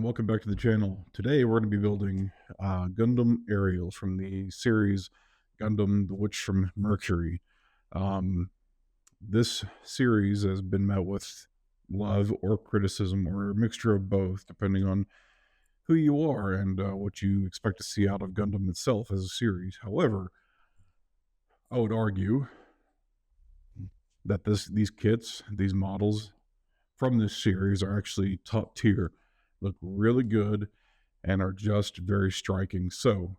and welcome back to the channel. Today we're going to be building Gundam Ariel from the series Gundam the Witch from Mercury. This series has been met with love or criticism or a mixture of both, depending on who you are and what you expect to see out of Gundam itself as a series. However, I would argue that these kits, these models from this series are actually top tier, look really good, and are just very striking. So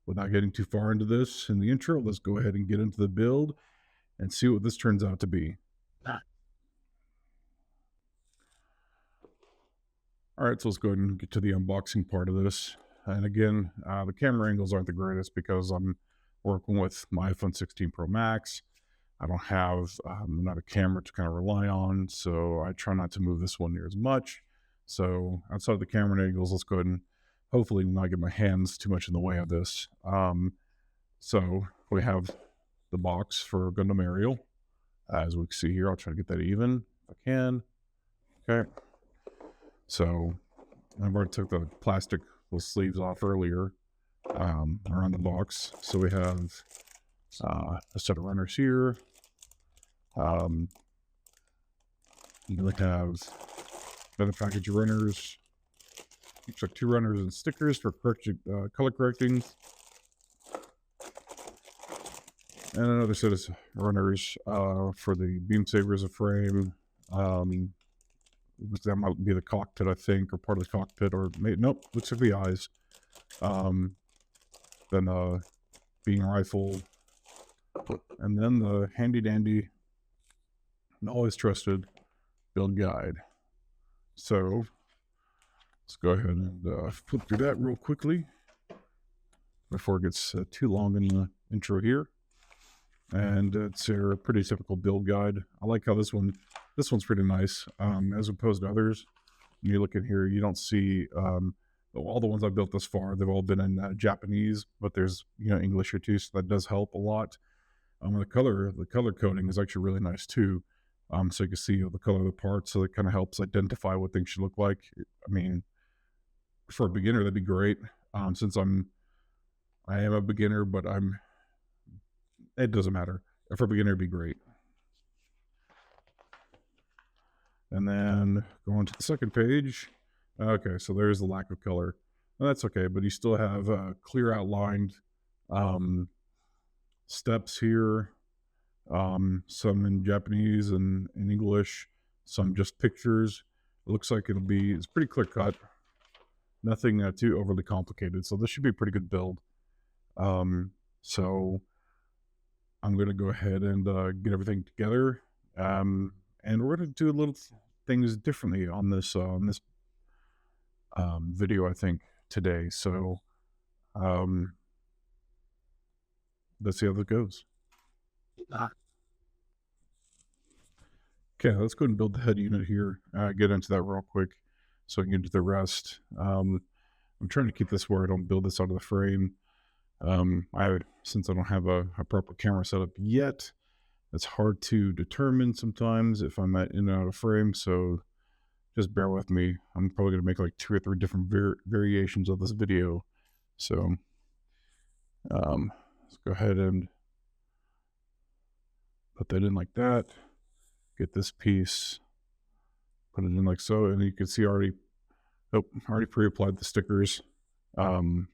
without getting too far into this in the intro, let's go ahead and get into the build and see what this turns out to be. All right, so let's go ahead and get to the unboxing part of this. And again, the camera angles aren't the greatest because I'm working with my iPhone 16 Pro Max. I don't have another camera to kind of rely on, so I try not to move this one near as much. So outside of the camera angles, let's go ahead and hopefully not get my hands too much in the way of this. So we have the box for Gundam Ariel. As we can see here, I'll try to get that even if I can. Okay. So I've already took the plastic little sleeves off earlier around the box. So we have a set of runners here. You have another package of runners. Looks like 2 runners and stickers for color correcting. And another set of runners for the beam sabers of frame. That might be the cockpit, I think, or part of the cockpit, or maybe, nope, looks like the eyes. Then beam rifle, and then the handy dandy and always trusted build guide. So let's go ahead and flip through that real quickly before it gets too long in the intro here. And it's a pretty typical build guide. I like how this one's pretty nice, as opposed to others. When you look in here, you don't see all the ones I've built thus far. They've all been in Japanese, but there's English here too, so that does help a lot. The color coding is actually really nice too. So you can see the color of the parts, so it kind of helps identify what things should look like. I mean, for a beginner, that'd be great. Since I am a beginner, but it doesn't matter. For a beginner, it'd be great. And then going to the second page. Okay, so there's the lack of color. Well, that's okay, but you still have clear outlined steps here. Some in Japanese and in English, some just pictures. It looks like it's pretty clear cut. Nothing too overly complicated. So this should be a pretty good build. So I'm going to go ahead and get everything together. And we're going to do a little things differently on this video, I think, today. So let's see how that goes. Okay, let's go ahead and build the head unit here. Get into that real quick so I can get into the rest. I'm trying to keep this where I don't build this out of the frame. Since I don't have a proper camera setup yet, it's hard to determine sometimes if I'm in and out of frame, so just bear with me. I'm probably going to make like 2 or 3 different variations of this video. So let's go ahead and put that in like that. Get this piece, put it in like so, and you can see already pre-applied the stickers. Get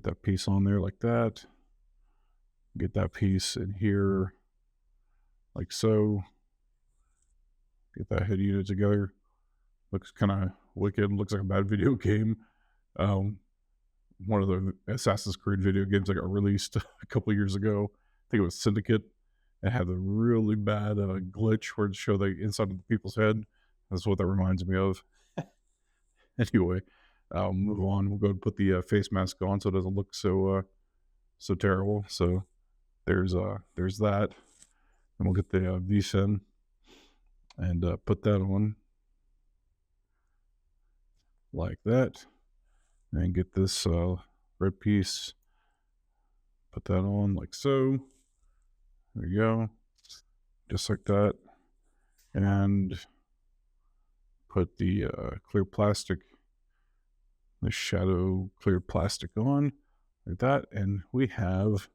that piece on there like that. Get that piece in here like so. Get that head unit together. Looks kind of wicked. Looks like a bad video game. One of the Assassin's Creed video games that got released a couple years ago. I think it was Syndicate. It had a really bad glitch where it showed the inside of the people's head. That's what that reminds me of. Anyway, I'll move on. We'll go and put the face mask on so it doesn't look so terrible. So there's that. And we'll get the V-Sen and put that on like that. And get this red piece, put that on like so. There you go. Just like that. And put the clear plastic, the shadow clear plastic on like that, and we have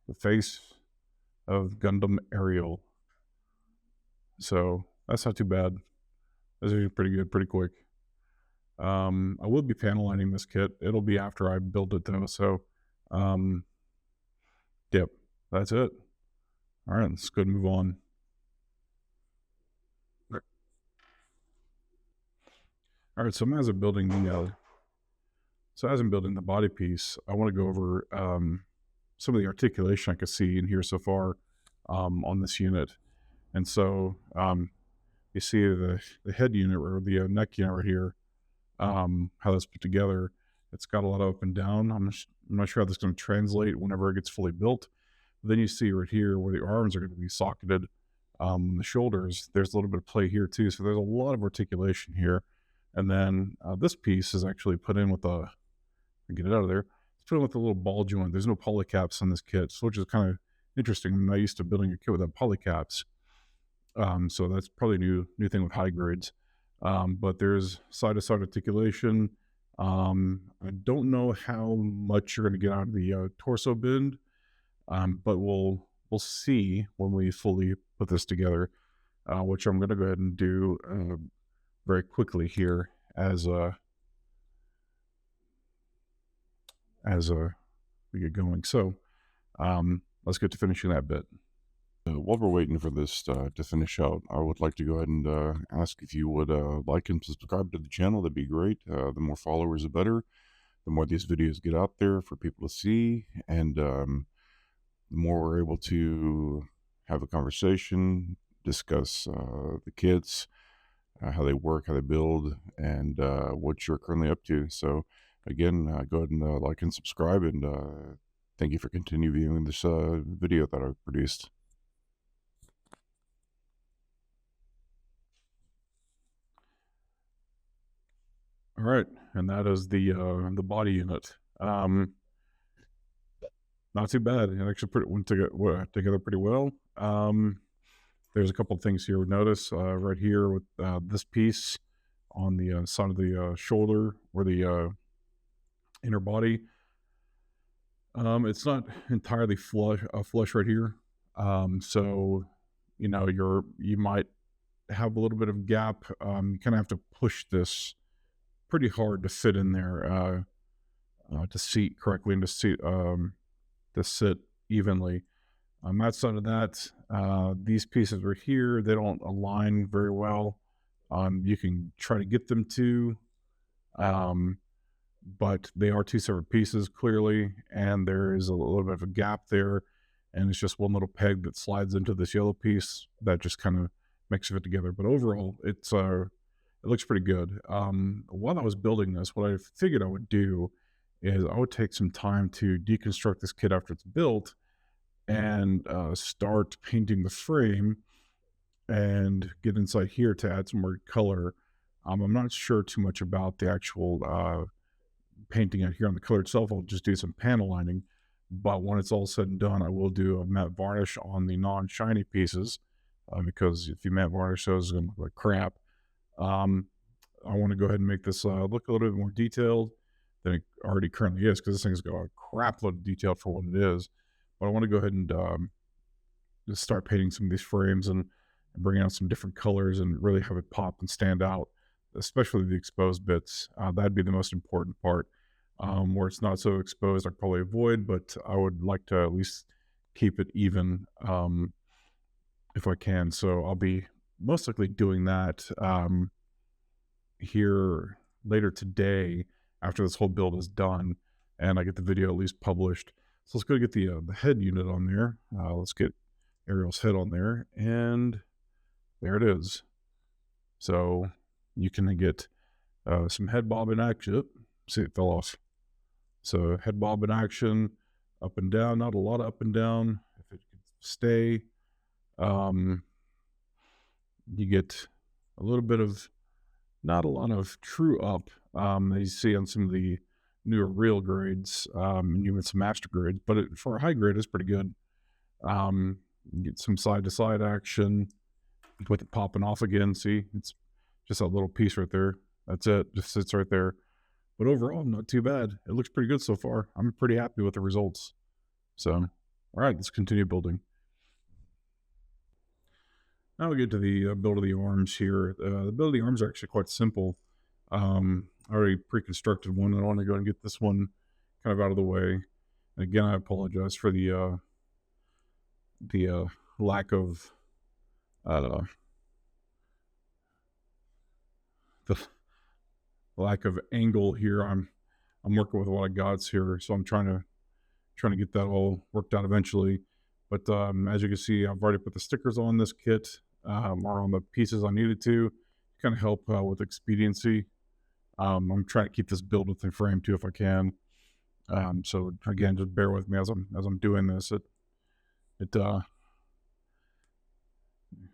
the face of Gundam Ariel. So that's not too bad. That's actually pretty good, pretty quick. I will be panel lining this kit. It'll be after I build it though. So, yep, that's it. All right, let's go and move on. All right, so as I'm building the body piece, I want to go over some of the articulation I can see in here so far on this unit. And so you see the head unit or the neck unit right here, how that's put together. It's got a lot of up and down. I'm not sure how this is going to translate whenever it gets fully built. But then you see right here where the arms are going to be socketed, the shoulders, there's a little bit of play here too. So there's a lot of articulation here. And then this piece is actually put in with get it out of there. It's put in with a little ball joint. There's no polycaps on this kit, which is kind of interesting. I'm not used to building a kit without polycaps. So that's probably a new thing with high grades. But there's side-to-side articulation. I don't know how much you're going to get out of the torso bend, but we'll see when we fully put this together, which I'm going to go ahead and do very quickly here as we get going. So let's get to finishing that bit. While we're waiting for this to finish out, I would like to go ahead and ask if you would like and subscribe to the channel. That'd be great. The more followers, the better. The more these videos get out there for people to see, and the more we're able to have a conversation, discuss the kits, how they work, how they build, and what you're currently up to. So again, go ahead and like and subscribe, and thank you for continuing viewing this video that I've produced. All right, and that is the body unit. Not too bad. It actually went together pretty well. There's a couple of things here we notice right here with this piece on the side of the shoulder or the inner body. It's not entirely flush right here. So you might have a little bit of gap. You kind of have to push this pretty hard to fit in there to seat correctly and to sit evenly. Outside of that, these pieces right here, they don't align very well. You can try to get them to, but they are two separate pieces clearly, and there is a little bit of a gap there, and it's just one little peg that slides into this yellow piece that just kind of makes it fit together. But overall, it looks pretty good. While I was building this, what I figured I would do is I would take some time to deconstruct this kit after it's built and start painting the frame and get inside here to add some more color. I'm not sure too much about the actual painting out here on the color itself. I'll just do some panel lining, but when it's all said and done, I will do a matte varnish on the non-shiny pieces because if you matte varnish those, it's going to look like crap. I want to go ahead and make this look a little bit more detailed than it already currently is, because this thing's got a crap load of detail for what it is. But I want to go ahead and just start painting some of these frames and bring out some different colors and really have it pop and stand out, especially the exposed bits. That'd be the most important part. Where it's not so exposed, I'd probably avoid, but I would like to at least keep it even if I can. So I'll be most likely doing that here later today after this whole build is done and I get the video at least published. So let's go get the head unit on there. Let's get Ariel's head on there, and there it is. So you can get some head bob in action. Oop, see, it fell off. So head bob in action, up and down, not a lot of up and down. If it could stay, you get a little bit of, not a lot of true up that you see on some of the newer real grades, and even some master grades, but for a high grade, it's pretty good. You get some side to side action with it popping off again. See, it's Just that little piece right there. That's it. Just sits right there. But overall, not too bad. It looks pretty good so far. I'm pretty happy with the results. So, all right, let's continue building. Now we get to the build of the arms here. The build of the arms are actually quite simple. I already pre-constructed one. I want to go and get this one kind of out of the way. And again, I apologize for the lack of the lack of angle here. I'm working with a lot of gods here, so I'm trying to get that all worked out eventually. But as you can see, I've already put the stickers on this kit, or on the pieces I needed to kind of help with expediency. I'm trying to keep this build within frame too if I can. So again, just bear with me as I'm doing this.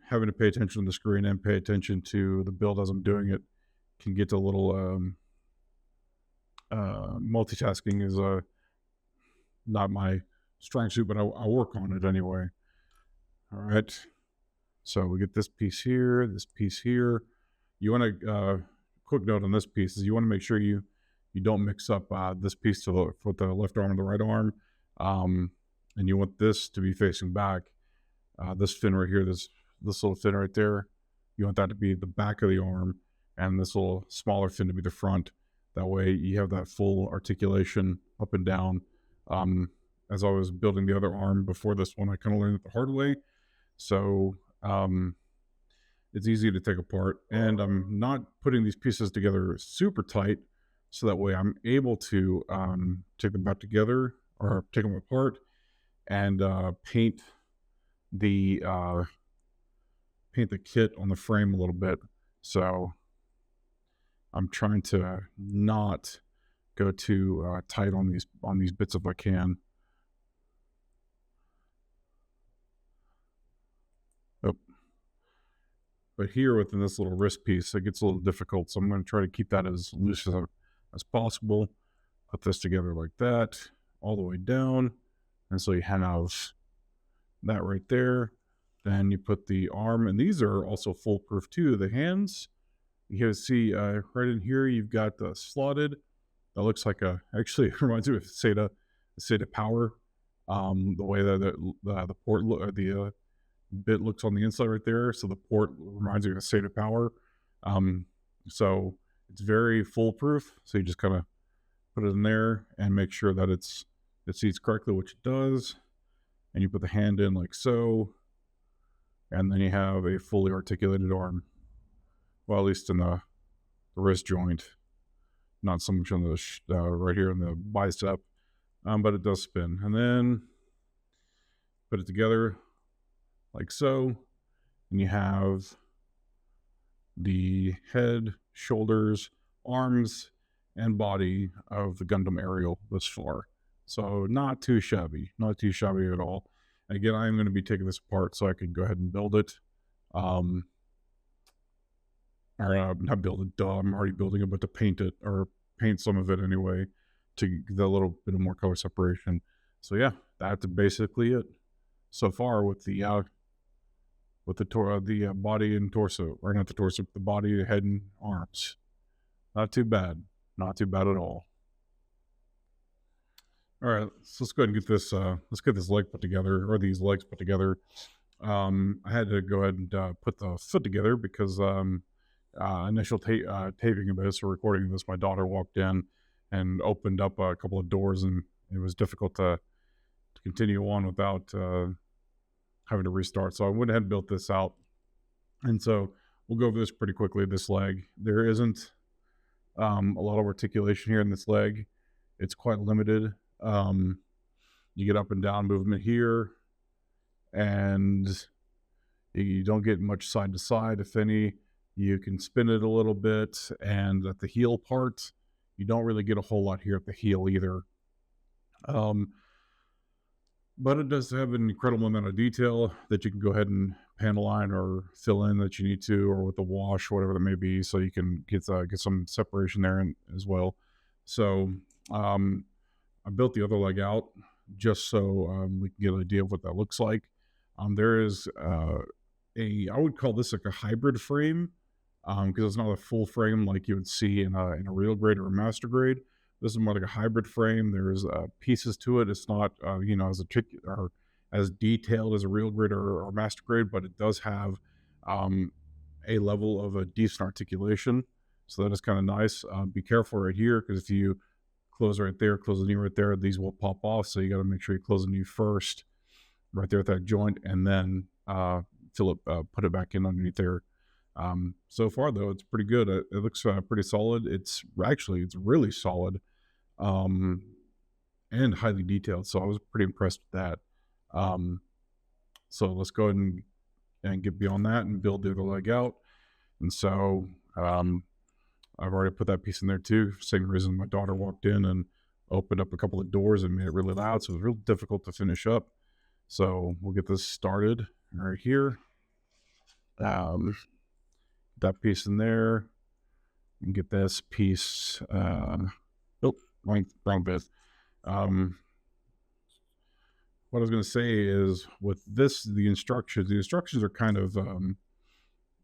Having to pay attention to the screen and pay attention to the build as I'm doing it can get a little multitasking is not my strong suit, but I work on it anyway. All right, so we get this piece here. You want to quick note on this piece is you want to make sure you don't mix up this piece with the left arm and the right arm, and you want this to be facing back. This fin right here, this little fin right there, you want that to be the back of the arm, and this little smaller fin to be the front. That way you have that full articulation up and down. As I was building the other arm before this one, I kind of learned it the hard way. So it's easy to take apart, and I'm not putting these pieces together super tight, so that way I'm able to take them back together or take them apart and paint the kit on the frame a little bit. So I'm trying to not go too tight on these bits if I can. Oh. But here within this little wrist piece, it gets a little difficult, so I'm going to try to keep that as loose as possible. Put this together like that, all the way down, and so you have that right there. Then you put the arm, and these are also foolproof too. The hands, you can see right in here, you've got slotted. That looks like actually it reminds me of SATA power. The way that the port the bit looks on the inside right there. So the port reminds me of SATA power. So it's very foolproof. So you just kind of put it in there and make sure that it seats correctly, which it does. And you put the hand in like so. And then you have a fully articulated arm. Well, at least in the wrist joint. Not so much on the right here in the bicep. But it does spin. And then put it together like so. And you have the head, shoulders, arms, and body of the Gundam Ariel thus far. So not too shabby. Not too shabby at all. Again, I'm going to be taking this apart so I can go ahead and build it. Or not build it, duh, I'm already building it, but to paint it, or paint some of it anyway, to get a little bit of more color separation. So yeah, that's basically it so far with the body and torso, or not the torso, but the body, the head, and arms. Not too bad. Not too bad at all. All right, so let's go ahead and get this. Let's get this leg put together, or these legs put together. I had to go ahead and put the foot together because initial taping of this or recording of this, my daughter walked in and opened up a couple of doors, and it was difficult to continue on without having to restart. So I went ahead and built this out, and so we'll go over this pretty quickly. This leg, there isn't a lot of articulation here in this leg. It's quite limited. You get up and down movement here, and you don't get much side to side, if any. You can spin it a little bit, and at the heel part, you don't really get a whole lot here at the heel either. But it does have an incredible amount of detail that you can go ahead and panel line or fill in that you need to, or with the wash, whatever that may be, so you can get some separation there as well. So I built the other leg out just so we can get an idea of what that looks like. There is I would call this like a hybrid frame. because it's not a full frame like you would see in a real grade or a master grade. This is more like a hybrid frame. There's pieces to it. It's not or as detailed as a real grade or master grade, but it does have um, a level of a decent articulation. So that is kind of nice. Be careful right here, because if you close right there, close the knee right there, these will pop off. So you got to make sure you close the knee first, right there at that joint, and then put it back in underneath there. So far though, it's pretty good. It looks pretty solid. It's really solid, and highly detailed. So I was pretty impressed with that. So let's go ahead and get beyond that and build the other leg out. And so I've already put that piece in there too. Same reason my daughter walked in and opened up a couple of doors and made it really loud. So it was real difficult to finish up. So we'll get this started right here. That piece in there, and get this piece. Wrong bit. What I was going to say is, with this, the instructions are kind of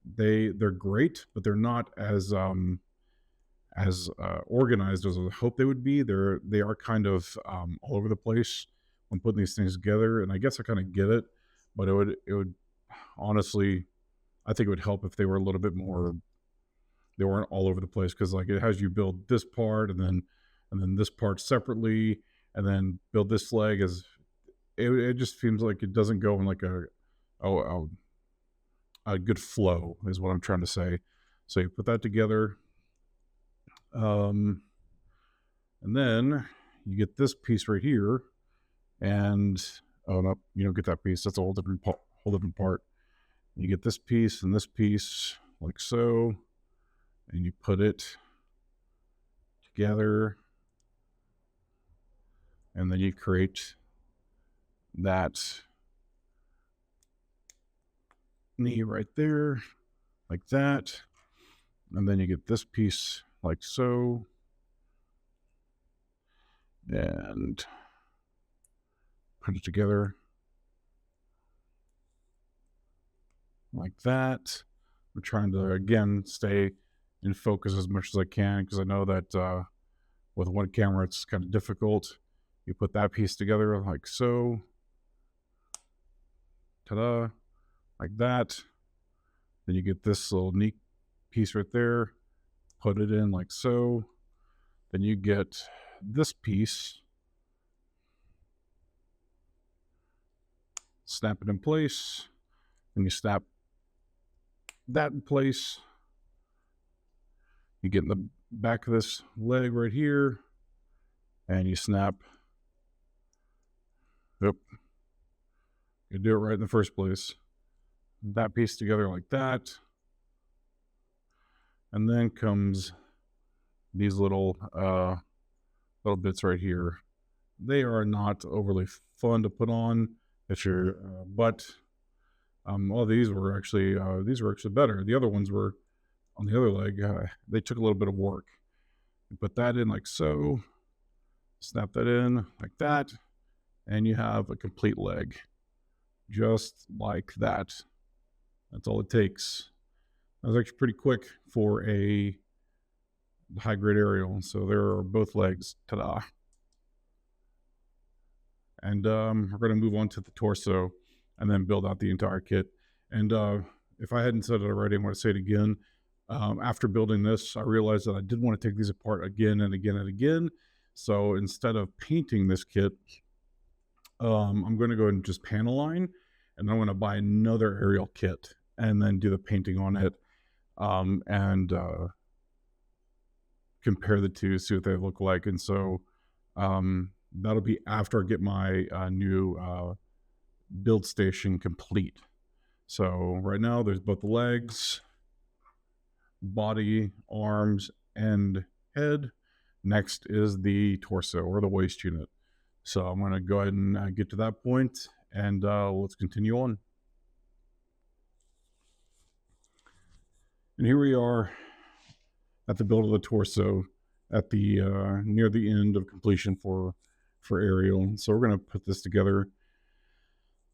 they're great, but they're not as organized as I hope they would be. They are kind of all over the place when putting these things together, and I guess I kind of get it, but it would honestly, I think it would help if they were a little bit more. They weren't all over the place, because like it has you build this part and then this part separately, and then build this leg as it just seems like it doesn't go in like a good flow is what I'm trying to say. So you put that together, and then you get this piece right here, and oh no, you don't get that piece. That's a whole different part. You get this piece and this piece like so, and you put it together, and then you create that knee right there like that, and then you get this piece like so, and put it together like that. I'm trying to again stay in focus as much as I can, because I know that with one camera it's kind of difficult. You put that piece together like so, ta-da, like that. Then you get this little neat piece right there, put it in like so. Then you get this piece, snap it in place, and you snap that in place. You get in the back of this leg right here, and you snap. Yep. You do it right in the first place. That piece together like that. And then comes these little bits right here. They are not overly fun to put on at your butt. All these were actually better. The other ones were on the other leg. They took a little bit of work. You put that in like so, snap that in like that, and you have a complete leg, just like that. That's all it takes. That was actually pretty quick for a high-grade Ariel. So there are both legs. Ta-da! And we're going to move on to the torso and then build out the entire kit. And if I hadn't said it already, I'm going to say it again. After building this, I realized that I did want to take these apart again and again and again. So instead of painting this kit, I'm going to go ahead and just panel line, and I'm going to buy another Ariel kit and then do the painting on it, and compare the two, see what they look like. And so that'll be after I get my new build station complete. So right now there's both the legs, body, arms, and head. Next is the torso, or the waist unit. So I'm going to go ahead and get to that point, and let's continue on. And here we are at the build of the torso, at the near the end of completion for Ariel. So we're going to put this together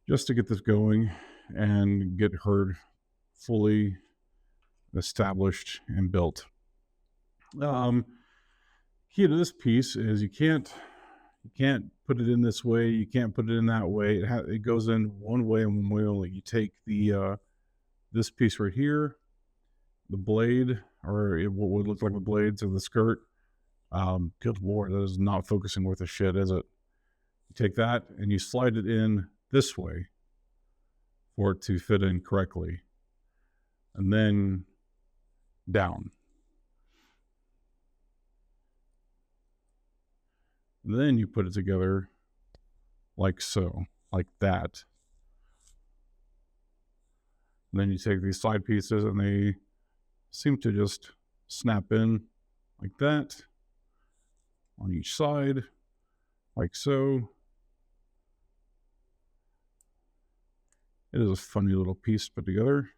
just to get this going and get her fully established and built. Key to this piece is you can't put it in this way, you can't put it in that way. It goes in one way and one way only. You take the this piece right here, the blade, or what would look like the blades of the skirt. Good lord, that is not focusing worth a shit, is it? You take that and you slide it in this way for it to fit in correctly, and then down. And then you put it together like so, like that. And then you take these side pieces and they seem to just snap in like that on each side, like so. It is a funny little piece put together.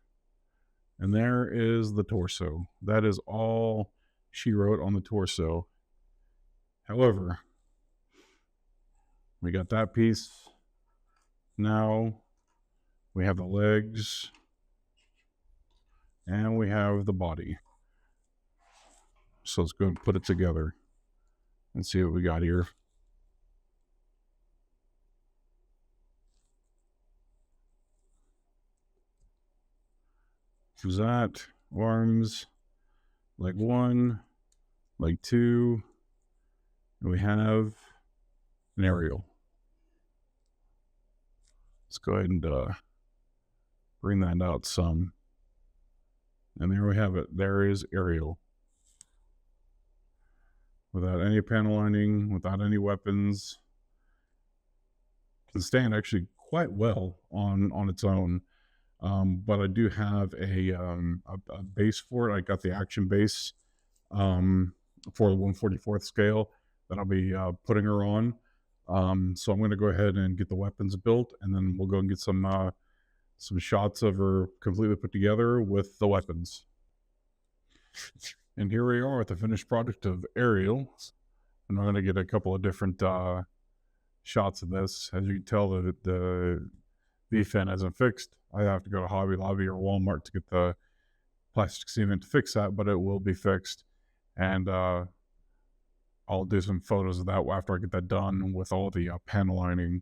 And there is the torso. That is all she wrote on the torso. However, we got that piece. Now we have the legs and we have the body. So let's go and put it together and see what we got here. Who's that? Arms, leg 1, leg 2, and we have an Ariel. Let's go ahead and bring that out some. And there we have it. There is Ariel. Without any panel lining, without any weapons. Can stand actually quite well on its own. But I do have a base for it. I got the action base for the 1/44th scale that I'll be putting her on. So I'm going to go ahead and get the weapons built, and then we'll go and get some shots of her completely put together with the weapons. And here we are with the finished product of Ariel. And I'm going to get a couple of different shots of this. As you can tell, the V-fin isn't fixed. I have to go to Hobby Lobby or Walmart to get the plastic cement to fix that, but it will be fixed. And I'll do some photos of that after I get that done with all the panel lining